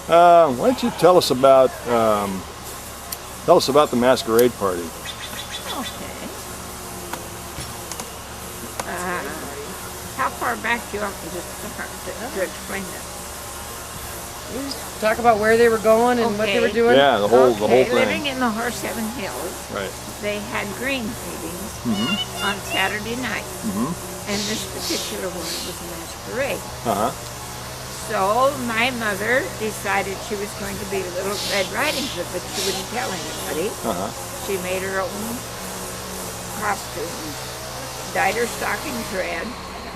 Why don't you tell us about the masquerade party? Okay. How far back do you want me to start to explain this? Talk about where they were going and what they were doing. Yeah, the whole thing. Living in the Horsehaven Hills, Right. they had green meetings on Saturday night, and this particular one was a masquerade. So my mother decided she was going to be a Little Red Riding Hood, but she wouldn't tell anybody. She made her own costume, dyed her stockings red,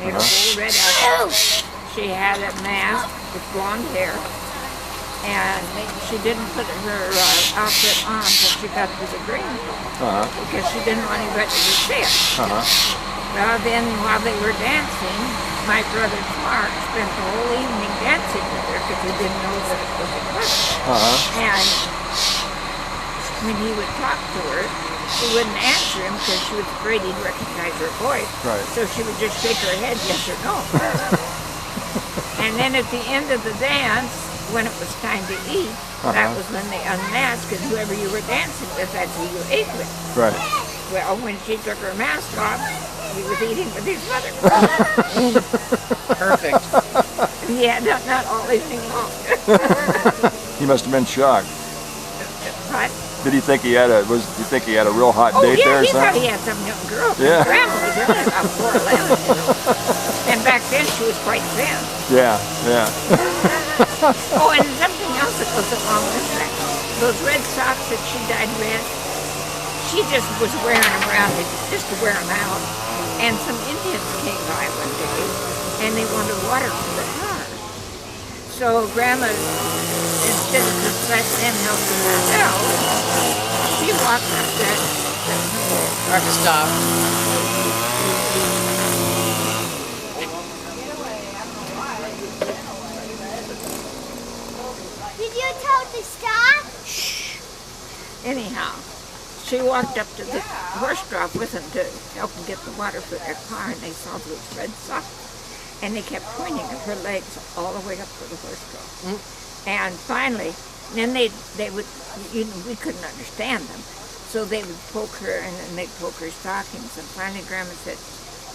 made her whole red outfit. She had a mask with blonde hair, and she didn't put her outfit on until she got to the green room, because she didn't want anybody to see it. Well, then while they were dancing, my brother Mark spent the whole evening dancing with her because he didn't know that it was a cousin. And when he would talk to her, she wouldn't answer him because she was afraid he'd recognize her voice. Right. So she would just shake her head yes or no. And then at the end of the dance, when it was time to eat, that was when they unmasked, and whoever you were dancing with, that's who you ate with. Right. Well, when she took her mask off, he was eating with his mother. Perfect. Yeah, not all evening long. He must have been shocked. What? Did he think he had a real hot date there or he thought something? he had some young girl. Yeah. Grandma was only about 4'11", you know. And back then she was quite thin. Yeah. Oh, and something else that goes along with that. Those red socks that she dyed red, she just was wearing them around just to wear them out. And some Indians came by one day, and they wanted water for the car. So Grandma, instead of just letting them help themselves, she walked up that. I have to stop. Did you tell to stop? Anyhow, she walked up to the horse trough with them to help them get the water for their car, and they saw those red socks. And they kept pointing at her legs all the way up to the horse trough. And finally, then they would, we couldn't understand them. So they would poke her, and then they'd poke her stockings. And finally Grandma said,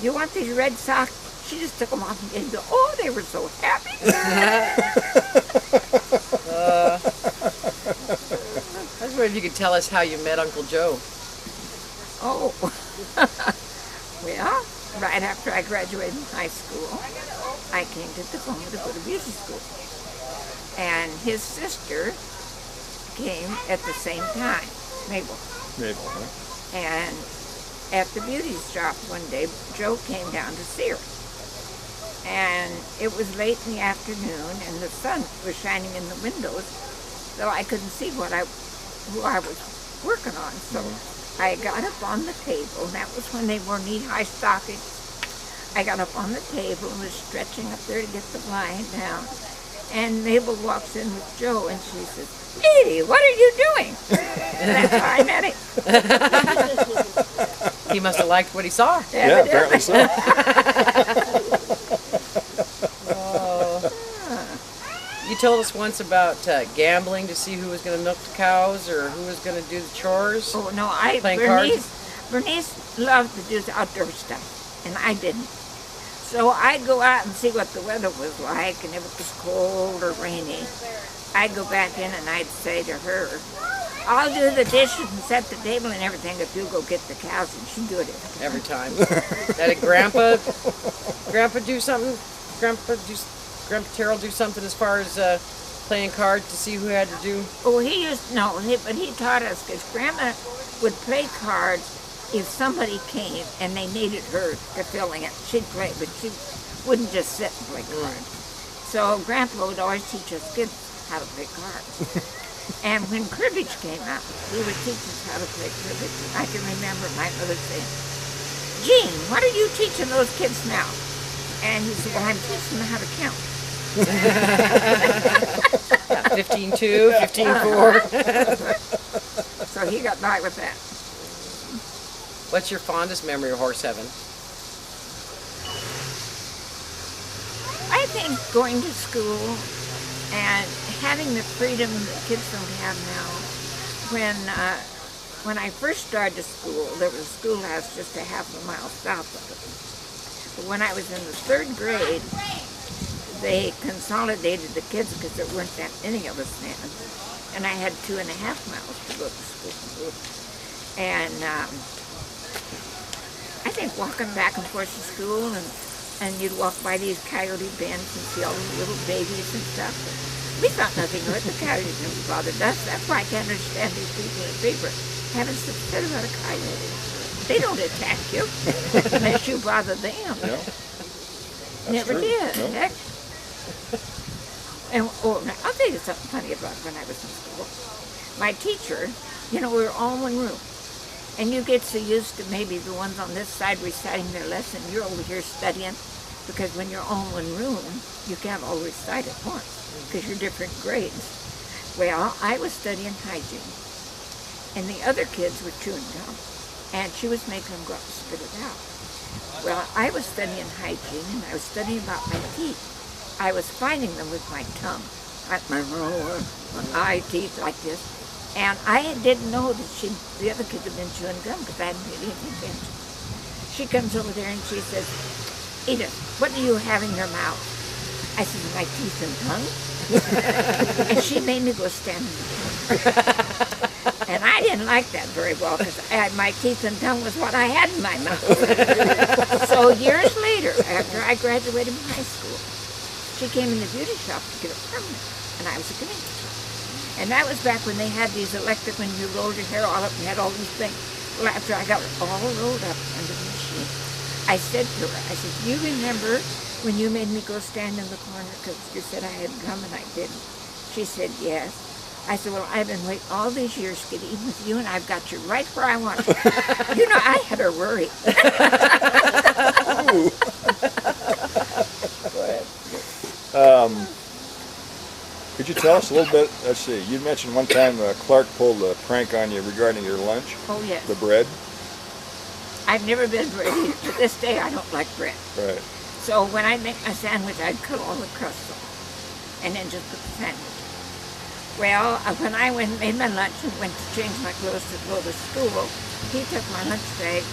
"You want these red socks?" She just took them off and gave them. Oh, they were so happy. I was wondering if you could tell us how you met Uncle Joe. Oh, well, right after I graduated from high school, I came to Tacoma to go to beauty school. And his sister came at the same time, Mabel. Huh? And at the beauty shop one day, Joe came down to see her. And it was late in the afternoon, and the sun was shining in the windows, so I couldn't see who I was working on. So I got up on the table, and that was when they wore knee-high stockings. I got up on the table and was stretching up there to get the blind down. And Mabel walks in with Joe, and she says, "Edie, what are you doing?" And that's how I met him. He must have liked what he saw. Yeah, apparently so. You told us once about gambling to see who was going to milk the cows or who was going to do the chores. Oh, no, Bernice loved to do the outdoor stuff, and I didn't. So I'd go out and see what the weather was like, and if it was cold or rainy, I'd go back in and I'd say to her, "I'll do the dishes and set the table and everything if you go get the cows," and she'd do it every time. Did Grandpa do something? Grandpa Terrell do something as far as playing cards to see who had to do? Oh, but he taught us, because Grandma would play cards if somebody came and they needed her to fill in. She'd play, but she wouldn't just sit and play cards. So Grandpa would always teach us kids how to play cards. And when cribbage came out, he would teach us how to play cribbage. And I can remember my mother saying, "Gene, what are you teaching those kids now?" And he said, "Well, I'm teaching them how to count." 15-2, 15-4. So he got by with that. What's your fondest memory of Horsehaven? I think going to school and having the freedom that kids don't have now. When I first started school, there was a schoolhouse just a half a mile south of it. But when I was in the 3rd grade, they consolidated the kids because there weren't that many of us then. And I had 2.5 miles to go to school. And I think walking back and forth to school, and you'd walk by these coyote bends and see all the little babies and stuff. We thought nothing of it. The coyotes never bothered us. That's why I can't understand these people in the paper having such shit about a coyote. They don't attack you unless you bother them. Yeah. Never true. did. No. Heck. And now I'll tell you something funny about when I was in school. My teacher, we were all in one room. And you get so used to maybe the ones on this side reciting their lesson, you're over here studying, because when you're all in one room, you can't all recite at once, because you're different grades. Well, I was studying hygiene, and the other kids were chewing gum, and she was making them go up and spit it out. Well, I was studying hygiene, and I was studying about my teeth. I was finding them with my tongue, like my eye teeth like this. And I didn't know that the other kids had been chewing gum because I hadn't paid any attention. She comes over there and she says, Edith, what do you have in your mouth? I said, my teeth and tongue. And she made me go stand in the corner. And I didn't like that very well because my teeth and tongue was what I had in my mouth. So years later, after I graduated from high school, she came in the beauty shop to get a permit, and I was a comedian. And that was back when they had these electric, when you rolled your hair all up and had all these things. Well, after I got it all rolled up under the machine, I said to her, I said, you remember when you made me go stand in the corner because you said I had gum and I didn't? She said, yes. I said, well, I've been waiting all these years to get even with you, and I've got you right where I want you. I had her worried. Go ahead. Could you tell us a little bit, let's see, you mentioned one time Clark pulled a prank on you regarding your lunch. Oh, yes. The bread. I've never been bread eater. To this day, I don't like bread. Right. So when I'd make my sandwich, I'd cut all the crust off and then just put the sandwich. Well, when I made my lunch and went to change my clothes to go to school, he took my lunch bag,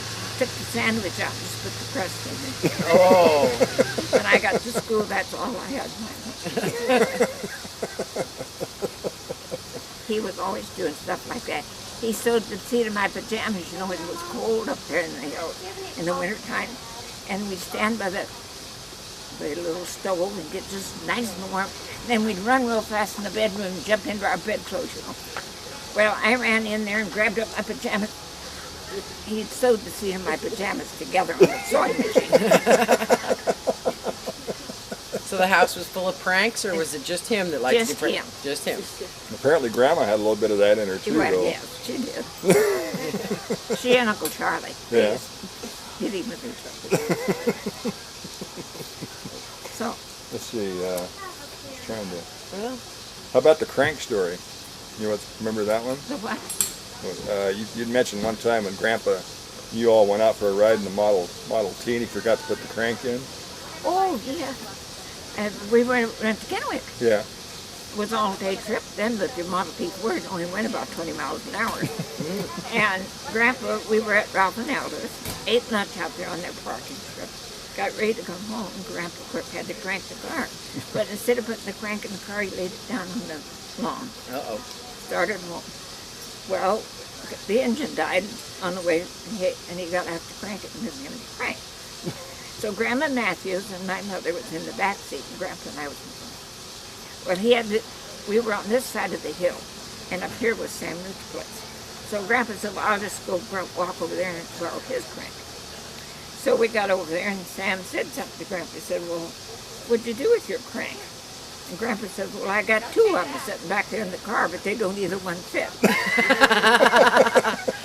took the sandwich out, and just put the crust in it. Oh. When I got to school, that's all I had in my lunch. He was always doing stuff like that. He sewed the seat of my pajamas, it was cold up there in the hills in the wintertime. And we'd stand by the little stove and get just nice and warm. Then we'd run real fast in the bedroom and jump into our bedclothes, Well, I ran in there and grabbed up my pajamas. He'd sewed the seat of my pajamas together on the sewing machine. So the house was full of pranks, or was it just him that liked to prank? Just him. Just him. Apparently Grandma had a little bit of that in her too, though. Yes, she did. She and Uncle Charlie. Yeah. Did even with each other. So. Let's see, just trying to... Well, How about the crank story? Remember that one? The what? You'd mentioned one time when Grandpa, you all went out for a ride in the Model T and he forgot to put the crank in. Oh, yeah. And we went to Kennewick. Yeah. It was an all-day trip then, but the Model T Ford only went about 20 miles an hour. And Grandpa, we were at Ralph and Aldo's, ate lunch out there on their parking strip, got ready to come home, and Grandpa, of course, had to crank the car. But instead of putting the crank in the car, he laid it down on the lawn. uh-oh. Started home. Well, the engine died on the way, and he got out to crank it and didn't have any crank. So Grandma Matthews and my mother was in the back seat, and Grandpa and I was in front. Well, we were on this side of the hill, and up here was Sam Root's place. So Grandpa said, well, I'll just go walk over there and borrow his crank. So we got over there, and Sam said something to Grandpa. He said, well, what'd you do with your crank? And Grandpa said, well, I got 2 of them sitting back there in the car, but they don't either one fit.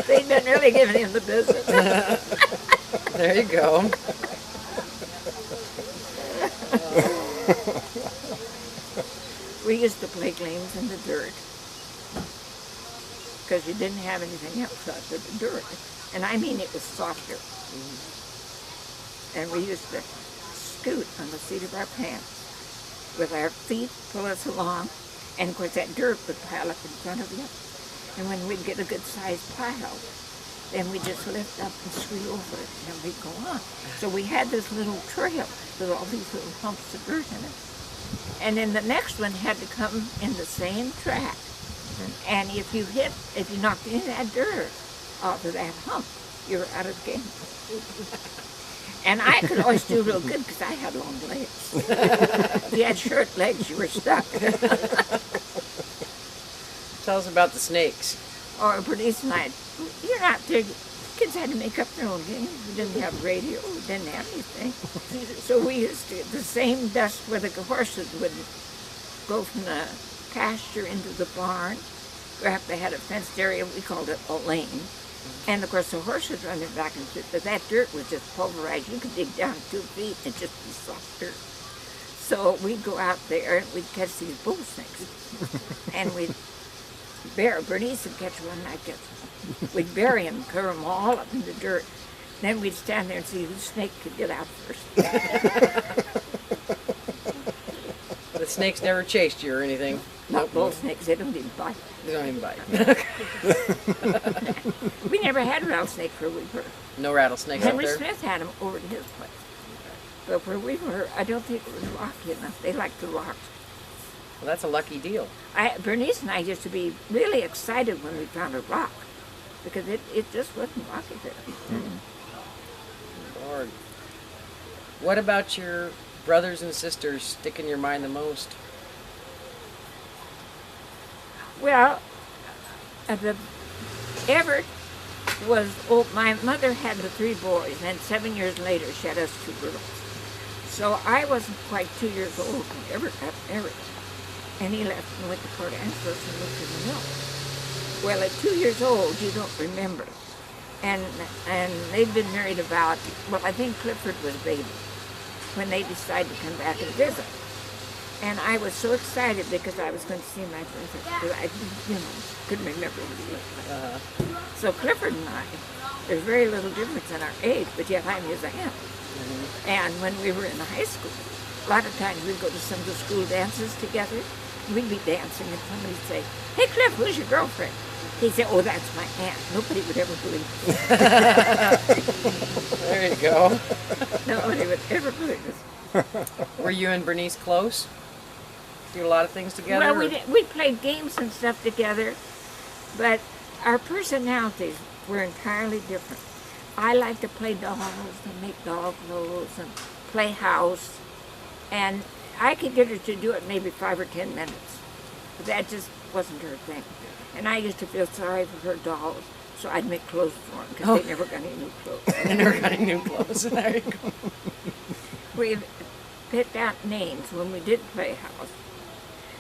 They'd been really giving him the business. There you go. We used to play games in the dirt because you didn't have anything else other than dirt. And I mean it was softer. And we used to scoot on the seat of our pants with our feet pull us along And of course that dirt would pile up in front of you. And when we'd get a good sized pile, then we just lift up and screw over it, and we'd go on. So we had this little trail with all these little humps of dirt in it. And then the next one had to come in the same track. And if you knocked any of that dirt off of that hump, you were out of the game. And I could always do real good because I had long legs. If you had short legs, you were stuck. Tell us about the snakes. Or Bernice and I, you're not there. Kids had to make up their own games. We didn't have radio. We didn't have anything. So we used to, the same dust where the horses would go from the pasture into the barn. They had a fenced area, we called it a lane. And of course the horses running back and forth, but that dirt was just pulverized. You could dig down 2 feet and just be soft dirt. So we'd go out there and we'd catch these bull snakes. And we'd Bernice would catch one, I'd catch one. We'd bury them, cover them all up in the dirt. Then we'd stand there and see whose snake could get out first. The snakes never chased you or anything? Not bull snakes, they don't even bite. They don't even bite. We never had a rattlesnake where we were. No rattlesnakes out Henry there? Smith had them over to his place. But where we were, I don't think it was rocky enough. They liked the rocks. Well, that's a lucky deal. Bernice and I used to be really excited when we found a rock because it just wasn't rocky there. Mm-hmm. Lord. What about your brothers and sisters stick in your mind the most? Well, Everett was, my mother had the 3 boys, and 7 years later she had us 2 girls. So I wasn't quite 2 years old when Everett got married. And he left and went to Port Angeles and lived in the mill. Well, at 2 years old, you don't remember. And they'd been married about, well, I think Clifford was baby when they decided to come back and visit. And I was so excited because I was going to see my brother, because I couldn't remember what he looked like. So Clifford and I, there's very little difference in our age, but yet I'm his aunt. And when we were in high school, a lot of times we'd go to some of the school dances together. We'd be dancing and somebody would say, "Hey Cliff, who's your girlfriend?" He'd say, "Oh, that's my aunt." Nobody would ever believe it. There you go. Nobody would ever believe it. Were you and Bernice close? Do a lot of things together? Well, we played games and stuff together, but our personalities were entirely different. I like to play dolls and make doll clothes and play house, and I could get her to do it maybe 5 or 10 minutes, but that just wasn't her thing. And I used to feel sorry for her dolls, so I'd make clothes for them because they never got any new clothes. They never got any new clothes. There you go. We picked out names when we did play house.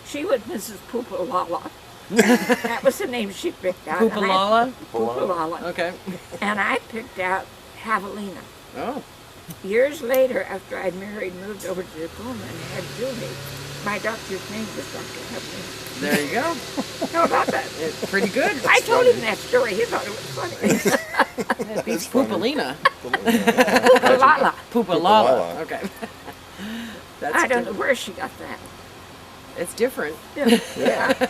She was Mrs. Poopalala. That was the name she picked out. Poopalala? Poopalala. Okay. And I picked out Javelina. Oh. Years later, after I'd married, moved over to Tacoma and had Julie, my doctor's name was Dr. Javelina. There you go. How about that? It's pretty good. I told him that story. He thought it was funny. It's Poopalina. Poopalala. Poopalala. Okay. That's I don't know where she got that. It's different. Yeah. Yeah.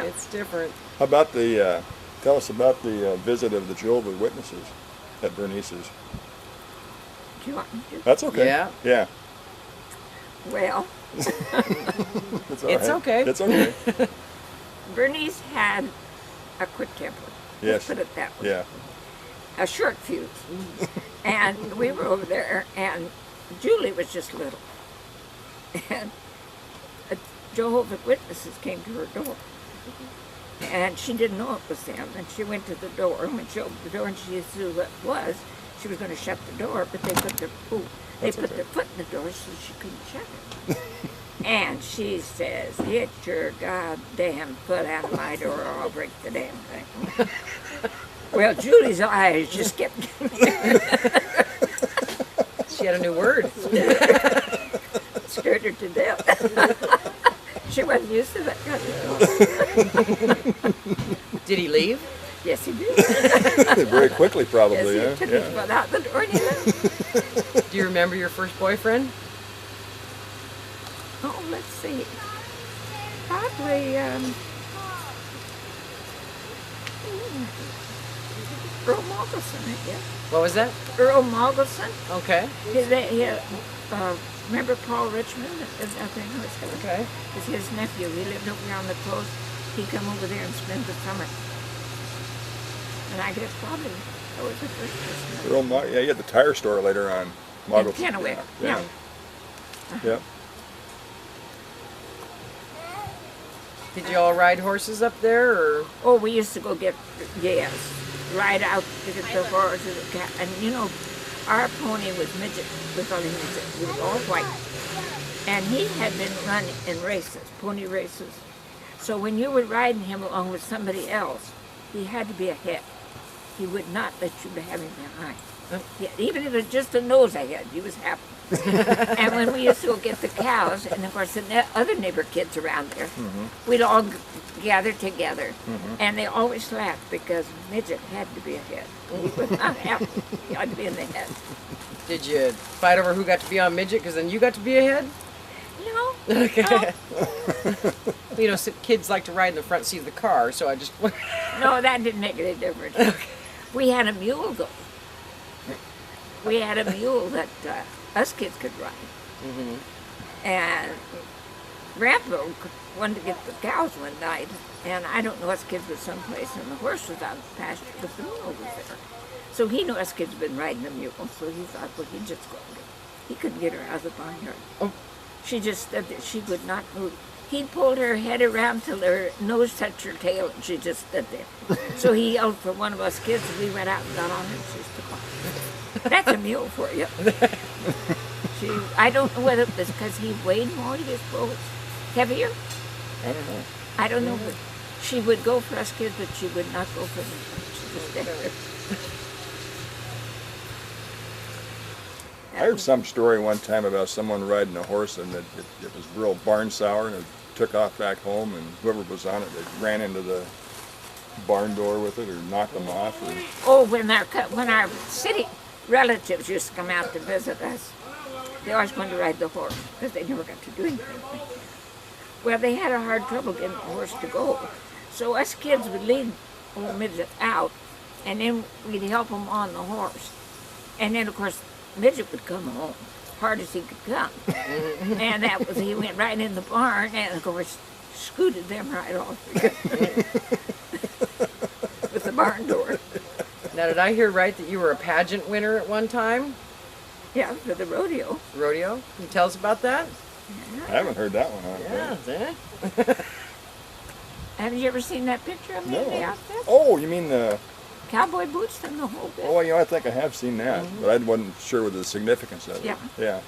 It's different. How about the, tell us about the visit of the Jehovah's Witnesses at Bernice's. Do you want me to? That's okay. Yeah. Yeah. Well, It's It's okay. It's okay. Bernice had a quick temper. Yes. Let's put it that way. Yeah. A short fuse. And we were over there, and Julie was just little. And Jehovah's Witnesses came to her door. And she didn't know it was them. And she went to the door, and when she opened the door and she knew what it was, she was going to shut the door, but they put their foot in the door so she couldn't shut it. And she says, "Get your goddamn foot out of my door or I'll break the damn thing." Well, Julie's eyes just kept She had a new word. scared her to death. She wasn't used to that kind of stuff. Did he leave? Yes, he did. Very quickly, probably. Yes, he took his foot out the door and he left. Do you remember your first boyfriend? Oh, let's see. I probably Earl Mogelson, I guess. What was that? Earl Mogelson. Okay. Remember Paul Richmond? Okay. It's his nephew. He lived over here on the coast. He come over there and spend the summer. And I guess probably that was the first person. Earl yeah, you had the tire store later on. In Kennewick. Yeah. Yeah. Uh-huh. Did you all ride horses up there, or? Oh, we used to go get ride out to get the horses, and you know, our pony was midget. We called him midget. He was all white, and he had been running in races, pony races. So when you were riding him along with somebody else, he had to be ahead. He would not let you have him behind. Even if it was just a nose ahead, he was happy. And when we used to go get the cows, and of course the other neighbor kids around there, we'd all gather together, and they always laughed because Midget had to be ahead. He was not happy. He had to be in the head. Did you fight over who got to be on Midget, because then you got to be ahead? No. Okay. No. You know, kids like to ride in the front seat of the car, so I just... No, that didn't make any difference. Okay. We had a mule, though. We had a mule that us kids could ride. And Grandpa wanted to get the cows one night, and I don't know, us kids were someplace, and the horse was out in the pasture, but the mule was there. So he knew us kids had been riding the mule, so he thought, well, he'd just go and get her. He couldn't get her out of the barnyard. Oh. She just stood there. She would not move. He pulled her head around till her nose touched her tail, and she just stood there. So he yelled for one of us kids, and we went out and got on her, and she took off. That's a mule for you. I don't know whether it was because he weighed more, he was heavier. I don't know. I don't know, but she would go for us kids, but she would not go for me. She just stayed there. I heard some story one time about someone riding a horse and it was real barn sour and it took off back home and whoever was on it, they ran into the barn door with it or knocked them off. Or... Oh, when our city relatives used to come out to visit us, they always wanted to ride the horse because they never got to do anything. Well, they had a hard trouble getting the horse to go. So us kids would lead old Midget out, and then we'd help him on the horse. And then, of course, Midget would come home, hard as he could come. And that was, he went right in the barn, and of course, scooted them right off with the barn door. Now, did I hear right that you were a pageant winner at one time? Yeah, for the rodeo. Rodeo? Can you tell us about that? I haven't heard that one. Yeah. Have you ever seen that picture of me in the outfit? Oh, you mean the... Cowboy boots and the whole bit. Oh, you know, I think I have seen that, but I wasn't sure with the significance of it. Yeah. Yeah.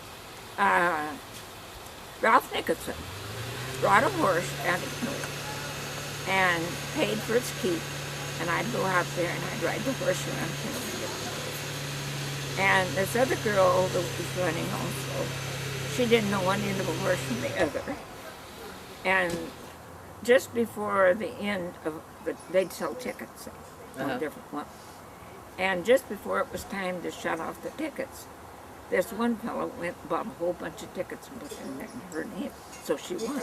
Ralph Nicholson brought a horse down to Kennewick and paid for its keep, and I'd go out there and I'd ride the horse around Kennewick. And this other girl that was running also, she didn't know one end of a horse from the other. And just before the end of they'd sell tickets. Different one. And just before it was time to shut off the tickets, this one fellow went and bought a whole bunch of tickets and put them in her name. So she won.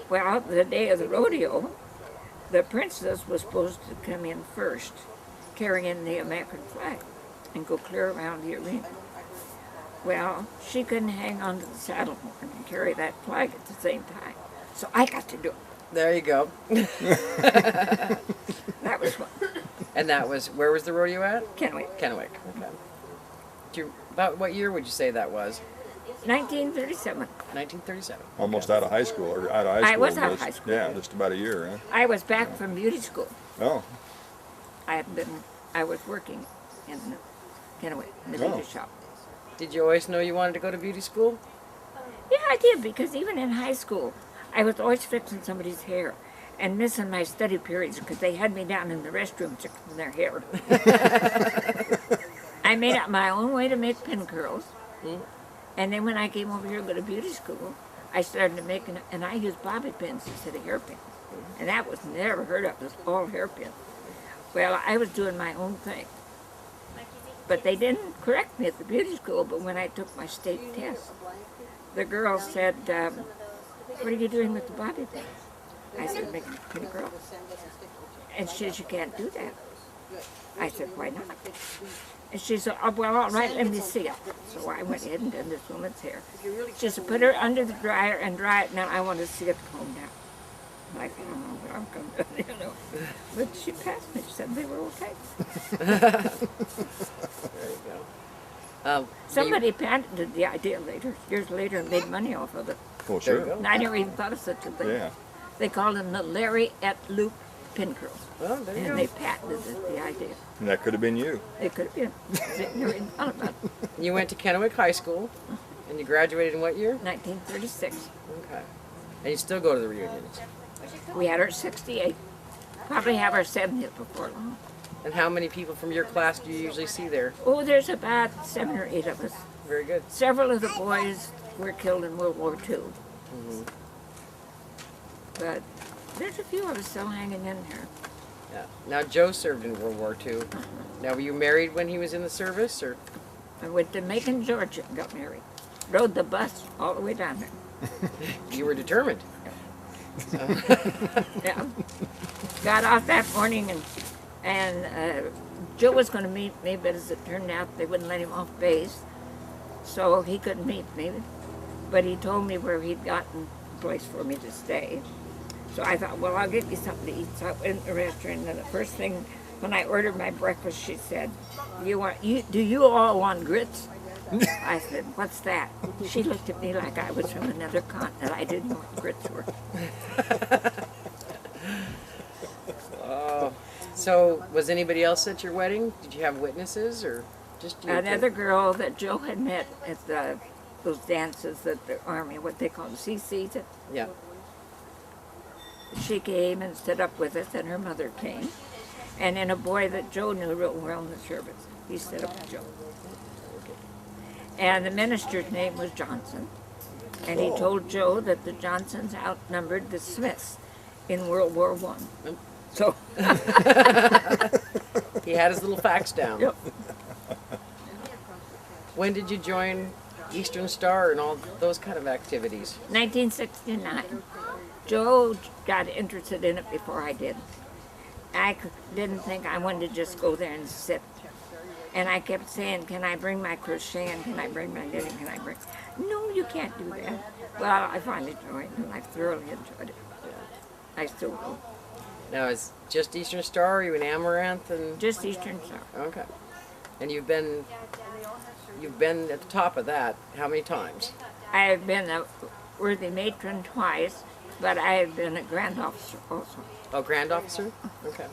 Well, the day of the rodeo, the princess was supposed to come in first, carrying the American flag, and go clear around the arena. Well, she couldn't hang onto the saddle horn and carry that flag at the same time. So I got to do it. There you go. That was fun. And that was, where was the rodeo at? Kennewick. Kennewick, okay. About what year would you say that was? 1937. 1937. Almost out of high school, or out of high school. I was out of high school. Yeah, just about a year, huh? I was back from beauty school. Oh. I was working in Kennewick, in the beauty shop. Did you always know you wanted to go to beauty school? Yeah, I did, because even in high school, I was always fixing somebody's hair and missing my study periods because they had me down in the restroom fixing their hair. I made up my own way to make pin curls. And then when I came over here to go to beauty school, I started to make, and I used bobby pins instead of hairpins. And that was never heard of, it was all hairpins. Well, I was doing my own thing. But they didn't correct me at the beauty school, but when I took my state test, the girl said, what are you doing with the bobby pins? I said, make a pretty girl. And she said, you can't do that. I said, why not? And she said, oh, well, all right, let me see it. So I went in and did this woman's hair. She said, put her under the dryer and dry it. Now I want to see it combed out. I'm like, I don't know what I'm going to do, you know. But she passed me. She said they were okay. There you go. Somebody patented the idea later, years later, and made money off of it. Oh, There you sure. go. And I never even thought of such a thing. Yeah. They called them the Larry et Loop pin curls. Well, there you And go. they patented it, the idea. And that could have been you. It could have been. I never even thought about it. You went to Kennewick High School, and you graduated in what year? 1936. Okay. And you still go to the reunions. We had our 68. Probably have our 70th before long. And how many people from your class do you usually see there? Oh, there's about 7 or 8 of us. Very good. Several of the boys were killed in World War II. But there's a few of us still hanging in there. Yeah. Now, Joe served in World War II. Now, were you married when he was in the service, or? I went to Macon, Georgia, and got married. Rode the bus all the way down there. You were determined. Yeah. Got off that morning, and Joe was going to meet me, but as it turned out, they wouldn't let him off base, so he couldn't meet me. But he told me where he'd gotten a place for me to stay. So I thought, well, I'll get you something to eat. So I went to the restaurant, and the first thing, when I ordered my breakfast, she said, do you all want grits? I said, what's that? She looked at me like I was from another continent. I didn't know what grits were. So, was anybody else at your wedding? Did you have witnesses, or just you? Another girl that Joe had met at those dances that the Army, what they call them, CC's, Yeah. she came and stood up with us, and her mother came. And then a boy that Joe knew real well in the service, he stood up with Joe. And the minister's name was Johnson. And he told Joe that the Johnsons outnumbered the Smiths in World War I. So, He had his little facts down. yep. When did you join Eastern Star and all those kind of activities? 1969. Joe got interested in it before I did. Didn't think I wanted to just go there and sit. And I kept saying, can I bring my crocheting? Can I bring my knitting? Can I bring... No, you can't do that. Well, I finally joined, and I thoroughly enjoyed it. I still go. Now, is just Eastern Star, or you in Amaranth, and Just Eastern Star. okay. And you've been at the top of that how many times? I have been a worthy matron twice, but I have been a grand officer also. Oh, Grand Officer? Okay.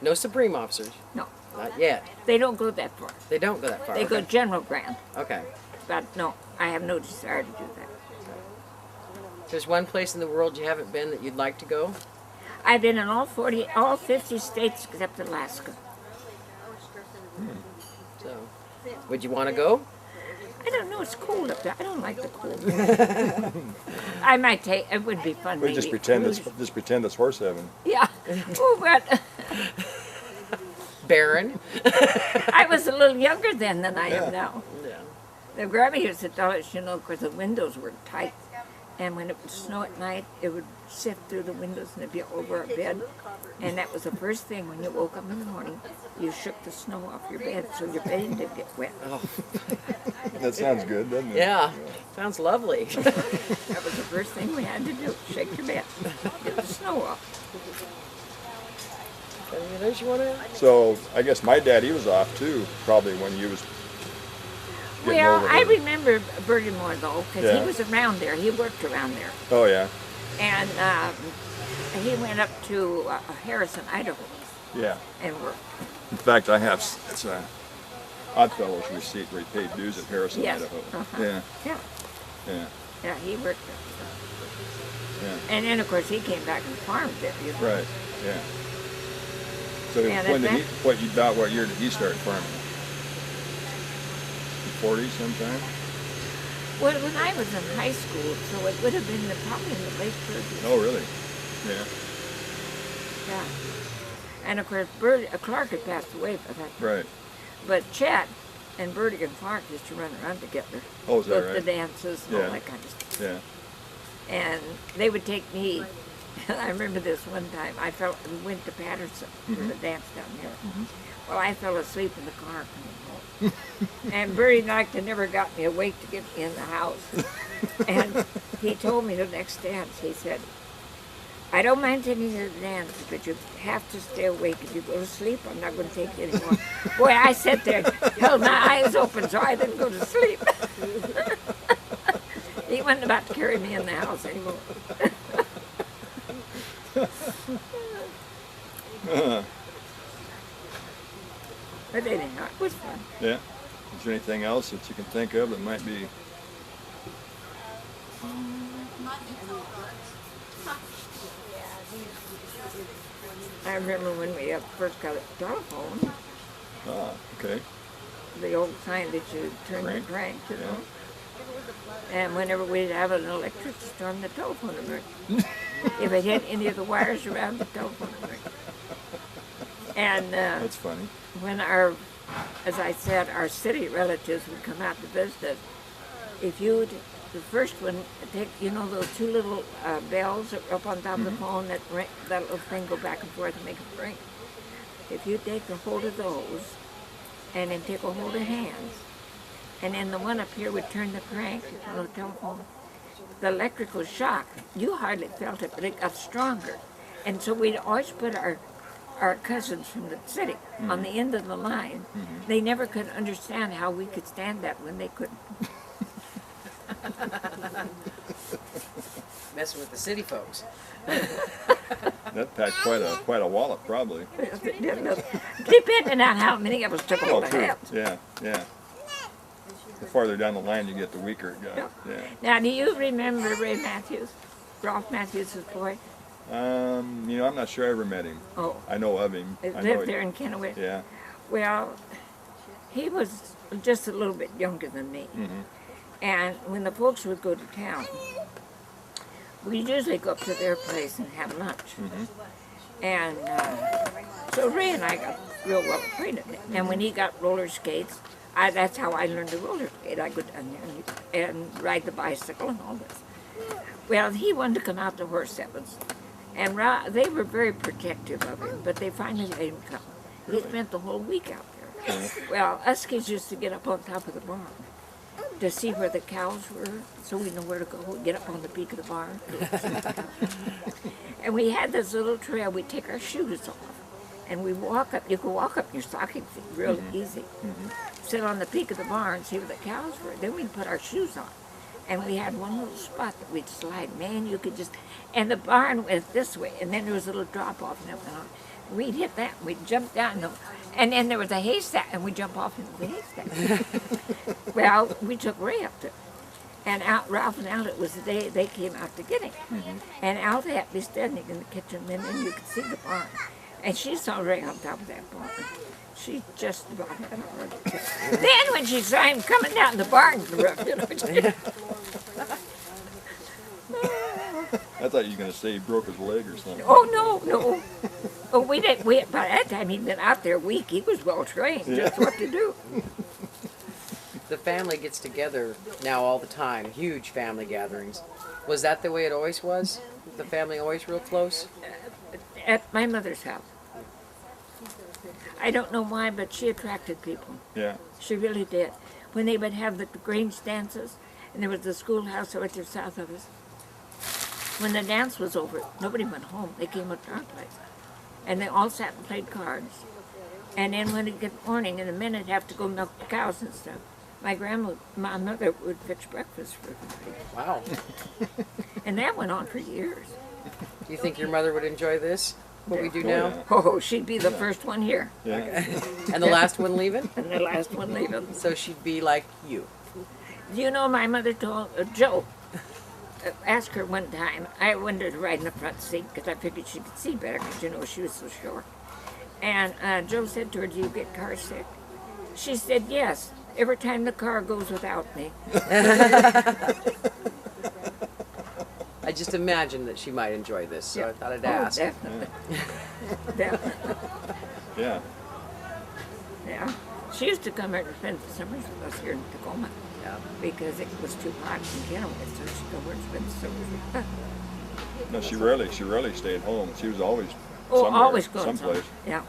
No Supreme Officers? No, Not yet. they don't go that far. They don't go that far. They go okay. general grand, Okay. but no, I have no desire to do that. If there's one place in the world you haven't been that you'd like to go? I've been in all 50 states except Alaska. So, would you want to go? I don't know, it's cold up there. I don't like the cold. I might take, it would be fun We maybe. just pretend it's horse heaven. Yeah. Oh, but Barren? I was a little younger then than I am now. Yeah. The grandma used to tell us, you know, because the windows were tight. And when it would snow at night, it would sift through the windows and it'd be over our bed. And that was the first thing when you woke up in the morning, you shook the snow off your bed so your bedding didn't get wet. Oh, That sounds good, doesn't it? yeah. Sounds lovely. That was the first thing we had to do, shake your bed, get the snow off. Anything else you want to add? So I guess my dad, he was off too, probably when you was getting Well, over I there. remember Bertie more though, because Yeah. he was around there. He worked around there. Oh yeah, And he went up to Harrison, Idaho, yeah. and worked. In fact, I have it's a Oddfellows receipt where he paid dues at Harrison, Yes. Idaho. Uh-huh. Yeah, Yeah, yeah, yeah, he worked there. yeah. And then, of course, he came back and farmed there. You know? Right, yeah. So And when at did that- what year did he start farming? The 40s sometime? Well, when I was in high school, so it would have been probably in the late 30s. Oh really? Yeah, Yeah. And of course, Clark had passed away by that time. right. But Chet and Bertie and Clark used to run around together. Oh, is that with right? the dances and Yeah. all that kind of stuff. Yeah, And they would take me I remember this one time. We went to Patterson to the dance down here. Well, I fell asleep in the car coming home. And Bertie Nocton never got me awake to get me in the house. And he told me the next dance, he said, I don't mind taking you to the dance, but you have to stay awake. If you go to sleep, I'm not going to take you anymore. Boy, I sat there, held my eyes open so I didn't go to sleep. He wasn't about to carry me in the house anymore. But anyhow, it was fun. Yeah. Is there anything else that you can think of that might be? I remember when we first got a telephone, Ah, okay. the old kind that you turn the crank, you know. And whenever we'd have an electric storm, the telephone would ring. If it hit any of the wires around, the telephone would ring. And That's funny. when as I said, our city relatives would come out to visit us, if you'd, the first one, take, you know, those two little bells that are up on top of the phone that ring, that little thing go back and forth and make it ring. If you take a hold of those, and then take a hold of hands, and then the one up here would turn the crank on the telephone, the electrical shock, you hardly felt it, but it got stronger. And so we'd always put our cousins from the city on the end of the line. They never could understand how we could stand that when they couldn't. Messing with the city folks. That packed quite a wallet, probably. Depending on how many of us took hold of true. hands. Yeah, yeah. The farther down the line you get, the weaker it got. Yeah. Now, do you remember Ray Matthews, Ralph Matthews' boy? You know, I'm not sure I ever met him. Oh, I know of him. he I know lived there in Kennewick. Yeah. Well, he was just a little bit younger than me. And when the folks would go to town, we'd usually go up to their place and have lunch. And so Ray and I got real well acquainted. And when he got roller skates, that's how I learned to roller skate. I go down there and ride the bicycle and all this. Well, he wanted to come out to horse sevens. And they were very protective of him, but they finally let him come. He spent the whole week out there. Well, us kids used to get up on top of the barn to see where the cows were, so we know where to go. We'd get up on the peak of the barn. And we had this little trail. We'd take our shoes off, and we walk up. You could walk up in your stocking feet real easy. Sit on the peak of the barn, see where the cows were. Then we'd put our shoes on. And we had one little spot that we'd slide. Man, you could just, and the barn went this way, and then there was a little drop off and everything. We'd hit that, and we'd jump down, and then there was a haystack, and we'd jump off into the haystack. Well, we took Ray up there. And Ralph and Al, it was the day they came out to get him. And Al had to be standing in the kitchen, and then you could see the barn. And she saw Ray on top of that barn. She just about had a heart attack. Then when she saw him coming down the barn, I thought you were going to say he broke his leg or something. oh no. Oh, we didn't. By that time he'd been out there a week. He was well trained, just what to do. The family gets together now all the time, huge family gatherings. Was that the way it always was? The family always real close? At my mother's house. I don't know why, but she attracted people. Yeah. She really did. When they would have the Grange dances, and there was the schoolhouse right there south of us, when the dance was over, nobody went home. They came up to our place. And they all sat and played cards. And then when it get morning, in a minute, have to go milk the cows and stuff. My mother would fix breakfast for everybody. Wow. And that went on for years. Do you think your mother would enjoy this, what we do now? Yeah. Oh, she'd be the first one here, Yeah. And the last one leaving? and the last one leaving. So she'd be like you. Do you know my mother told Joe, asked her one time, I wanted to ride in the front seat because I figured she could see better because, you know, she was so short. And Joe said to her, do you get car sick? She said, yes, every time the car goes without me. I just imagined that she might enjoy this, so I thought I'd ask. Definitely. Definitely. Yeah. Yeah. She used to come here to spend the summers with us here in Tacoma. Yeah. Because it was too hot in Kennewick, so she'd go over and spend the summers with us. No, she rarely stayed home. She was always Oh, somewhere, always going someplace. Yeah.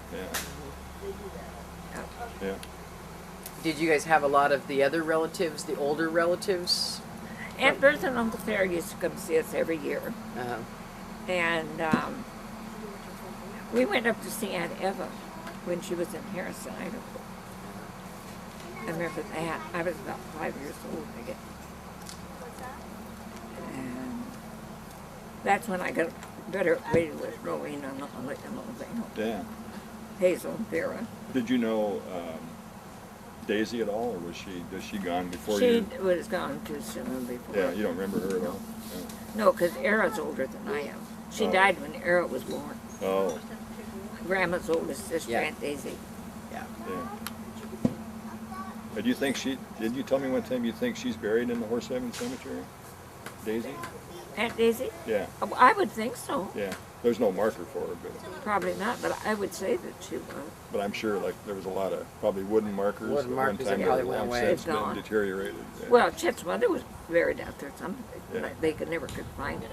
Yeah. Did you guys have a lot of the other relatives, the older relatives? Aunt Bertha and Uncle Thayer used to come see us every year. Uh-huh. And we went up to see Aunt Eva when she was in Harrison, Idaho. I remember that. I was about 5 years old, I guess. And that's when I got better acquainted with Rowena and Yeah. Hazel and Vera. Did you know Daisy at all, or was she gone before She you? was gone too soon before. Yeah, you don't remember her at all? No, because Era's older than I am. She died when Era was born. Oh, Grandma's oldest sister, Yeah. Aunt Daisy. Yeah. yeah. But you think did you tell me one time you think she's buried in the Horse Heaven Cemetery? Daisy? Aunt Daisy? Yeah, Oh, I would think so. yeah. There's no marker for her, Probably not, but I would say that she was. but I'm sure like there was a lot of probably wooden markers. Wooden at markers one that time probably that went have away. since It's been gone. deteriorated. Yeah. Well, Chet's mother was buried out there somewhere. Yeah. They never could find it.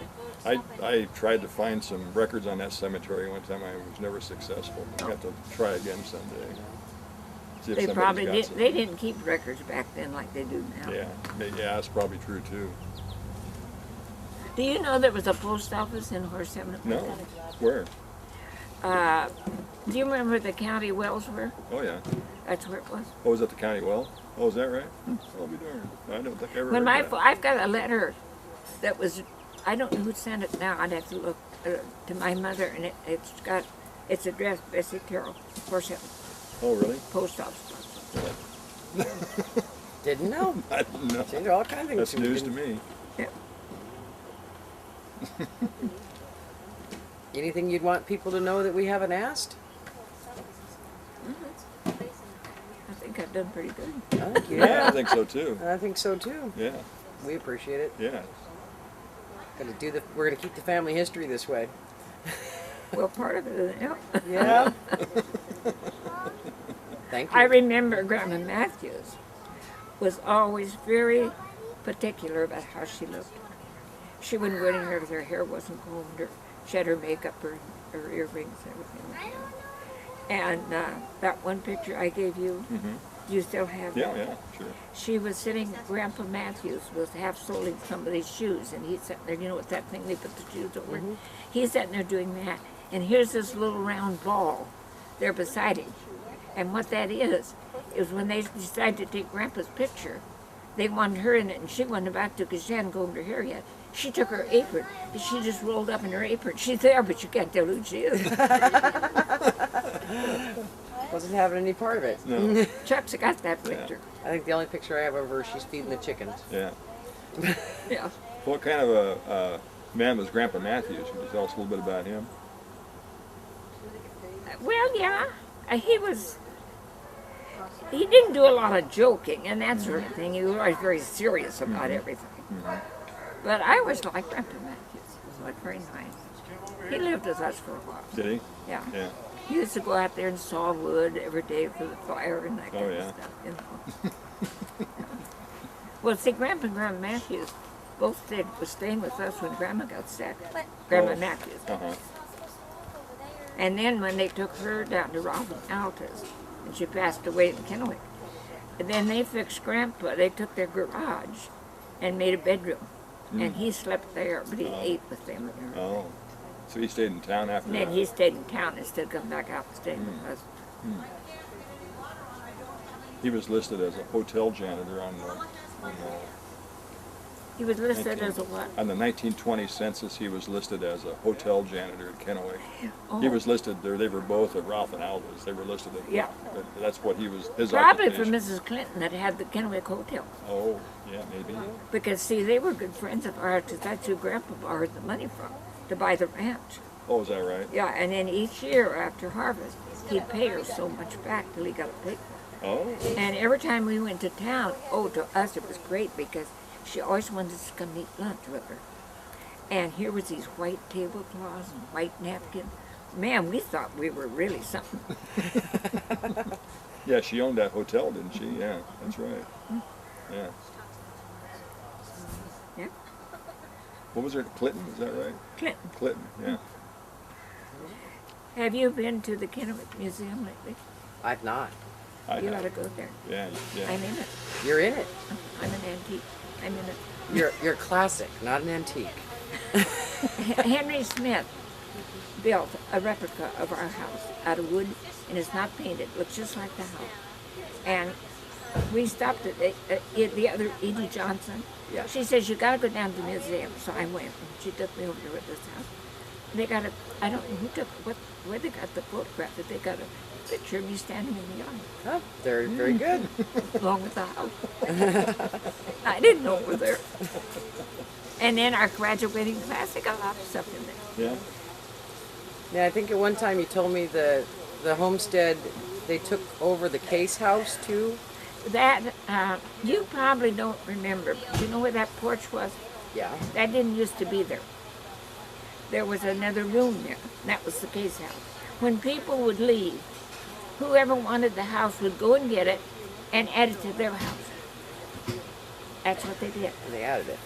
I tried to find some records on that cemetery one time. I was never successful. I have to try again someday. See if They somebody's probably got did. some. They didn't keep records back then like they do now. Yeah, that's probably true too. Do you know there was a post office in Horse Heaven? No, where? Do you remember the county wells were? Oh yeah. That's where it was. Oh, was that the county well? Oh, is that right? I'll be darned. I don't think I ever When heard that. I've got a letter that was, I don't know who sent it now. I'd have to look to my mother, and it's addressed Bessie Carroll, Horse Heaven Oh, really? post office. Didn't know. I didn't know. See, there are all kinds of things. That's we news to didn't- me. Yeah. Anything you'd want people to know that we haven't asked? I think I've done pretty good. I think you Yeah, I have. think so too. I think so too. Yeah, We appreciate it. yeah. We're gonna keep the family history this way. Well, part of it, yeah. Yeah. Thank you. I remember Grandma Matthews was always very particular about how she looked. She wouldn't go anywhere if her hair wasn't combed, or she had her makeup, her earrings, and everything like that. And that one picture I gave you, you still have Yeah, that? yeah, sure. She was sitting, Grandpa Matthews was half soling somebody's shoes, and he's sitting there, you know what's that thing they put the shoes over? He's sitting there doing that, and here's this little round ball there beside him. And what that is when they decided to take Grandpa's picture, they wanted her in it, and she wasn't about to because she hadn't combed her hair yet. She took her apron, and she just rolled up in her apron. She's there, but you can't tell who she is. Wasn't having any part of it. No, Chuck's got that picture. I think the only picture I have of her, she's feeding the chickens. yeah. Yeah. What kind of a man was Grandpa Matthews? Can you tell us a little bit about him? Well, yeah, he didn't do a lot of joking and that sort of thing. He was always very serious about everything. But I always liked Grandpa Matthews. He was like very nice. He lived with us for a while. Did he? Yeah. Yeah. He used to go out there and saw wood every day for the fire and that kind yeah. of stuff, you know. Well, see, Grandpa and Grandma Matthews both was staying with us when Grandma got sick. Grandma Oh. Matthews. Uh-huh. And then when they took her down to Robin Alta's, and she passed away in Kennewick, and then they fixed Grandpa. They took their garage and made a bedroom, and he slept there, but he ate with them. Oh. So he stayed in town after And then that? he stayed in town instead of coming back out and staying with us. He was listed as a hotel janitor He was listed as a what? on the 1920 census. He was listed as a hotel janitor at Kennewick. Oh, He was listed there. They were both at Ralph and Alva's. They were listed at. Yeah. That's what he was. His probably for occupation. Mrs. Clinton that had the Kennewick Hotel. Oh, yeah, maybe. Because, see, they were good friends of ours, because that's who Grandpa borrowed the money from to buy the ranch. Oh, is that right? Yeah, and then each year after harvest, he'd pay her so much back till he got it paid for. Oh, And every time we went to town, to us it was great because she always wanted us to come eat lunch with her. And here was these white tablecloths and white napkins. Man, we thought we were really something. yeah. She owned that hotel, didn't she? Yeah, that's right. Yeah. Yeah. what was it? Clinton, is that right? Clinton. Clinton, yeah. Have you been to the Kennewick Museum lately? I've not. You ought to go there. Yeah, yeah. I'm in it. You're in it. I'm an antique. I'm in it. You're classic, not an antique. Henry Smith built a replica of our house out of wood, and it's not painted. It looks just like the house. And we stopped at the other Edith Johnson. Yeah. She says, you got to go down to the museum. So I went, and she took me over to this house. They got I don't know who took, where they got the photograph, but they got a picture of me standing in the yard. Oh, very, very good. Along with the house. I didn't know it was there. And then our graduating class, they got a lot of stuff in there. Yeah. Yeah, I think at one time you told me the homestead, they took over the Case house too. That, you probably don't remember, but you know where that porch was? Yeah. That didn't used to be there. There was another room there. That was the Case house. When people would leave, whoever wanted the house would go and get it and add it to their house. That's what they did. And they added it.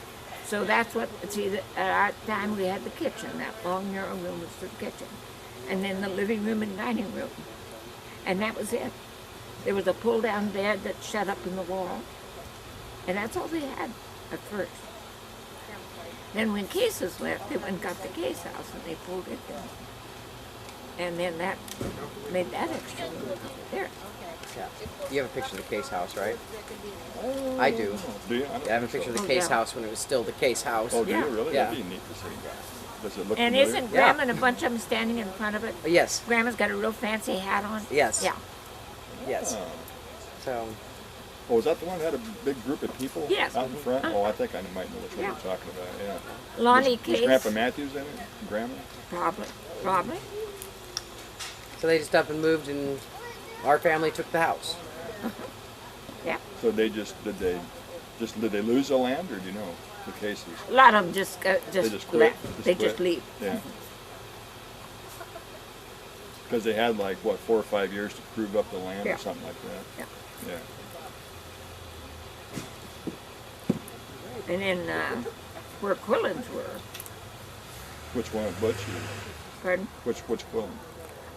So that's what, see, at our time we had the kitchen. That long, narrow room was the kitchen. And then the living room and dining room. And that was it. There was a pull-down bed that shut up in the wall. And that's all they had at first. Then when Cases left, they went and got the Case house and they pulled it in. And then that made that extra room there. Yeah. You have a picture of the Case house, right? I do. Do you? I have a picture of the Case house when it was still the Case house. Oh, do Yeah. you really? Yeah. That'd be neat to see. Does it look And familiar? isn't Grandma and a bunch of them standing in front of it? Yes. Grandma's got a real fancy hat on. Yes. Yeah. Yes. Oh. So, Oh, was that the one that had a big group of people Yes. out in front? Uh-huh. Oh, I think I might know which one Yeah. you're talking about, yeah. Lonnie Was Case. Grandpa Matthews in it? Grandma? Probably. so they just up and moved, and our family took the house. Yeah. So they did they lose the land, or do you know the Cases? A lot of them just just quit? left. They quit? just leave. Yeah. Because they had like, what, 4 or 5 years to prove up the land Yeah. or something like that? Yeah. Yeah. And then where Quillins were. Which one? Butch? Pardon? Which Quillen?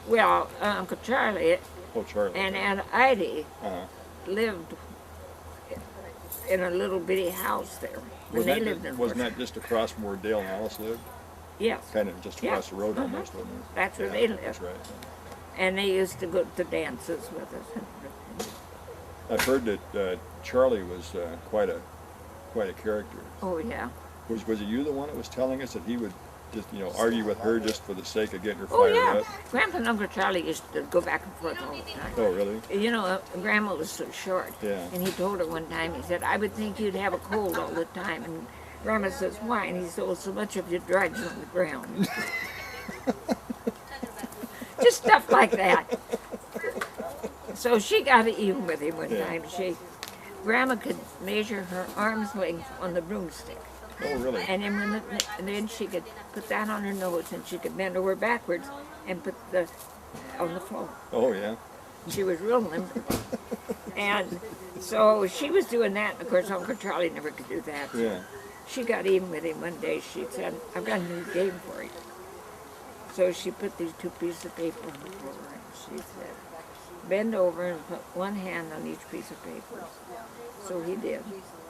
Well, Uncle Charlie Oh, Charlie. and Aunt Heidi Uh-huh. lived in a little bitty house there. When they lived in Wasn't Horsham. that just across from where Dale and Alice lived? Yes. Kind of just Yeah. across the road Uh-huh. almost, wasn't it? That's where Yeah, they lived. That's right. And they used to go to dances with us. I've heard that Charlie was quite a character. Oh, yeah. Was it you the one that was telling us that he would just argue with her just for the sake of getting her Oh, fired yeah. up? Grandpa and Uncle Charlie used to go back and forth all the time. Oh, really? You know, Grandma was so short. Yeah. And he told her one time, he said, I would think you'd have a cold all the time. And Grandma says, why? And he said, well, so much of you drags on the ground. Just stuff like that. So she got even with him one Yeah. time. Grandma could measure her arm's length on the broomstick. Oh, really? And then she could put that on her nose, and she could bend over backwards and put on the floor. Oh, yeah. She was real limber. And so she was doing that, and of course Uncle Charlie never could do that. Yeah. She got even with him one day. She said, I've got a new game for you. So she put these 2 pieces of paper on the floor, and she said, bend over and put one hand on each piece of paper. So he did.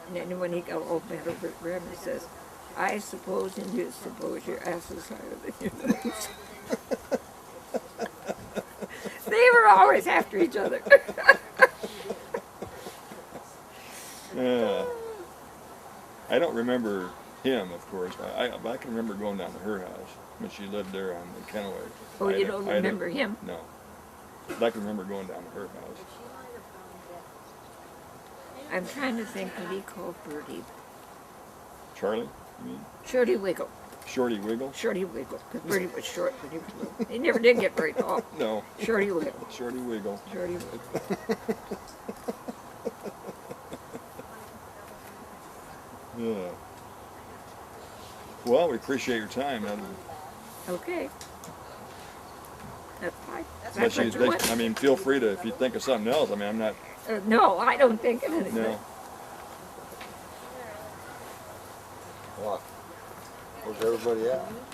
And then when he got all bent over, Grandma says, I suppose and you suppose your ass is higher than your nose. They were always after each other. Yeah. I don't remember him, of course. But I can remember going down to her house when she lived there on the Kennewick. Oh, you don't remember him? No. But I can remember going down to her house. I'm trying to think what he called Bertie. Charlie, you mean? Shorty Wiggle. Shorty Wiggle? Shorty Wiggle, because Bertie was short when he was little. He never did get very tall. No. Shorty Wiggle. Shorty Wiggle. Shorty Wiggle. Yeah. Well, we appreciate your time. Okay. That's fine. That's Unless what you want. I mean, feel free to, if you think of something else. I mean, I'm not, No, I don't think of anything. no. What? Where's everybody at?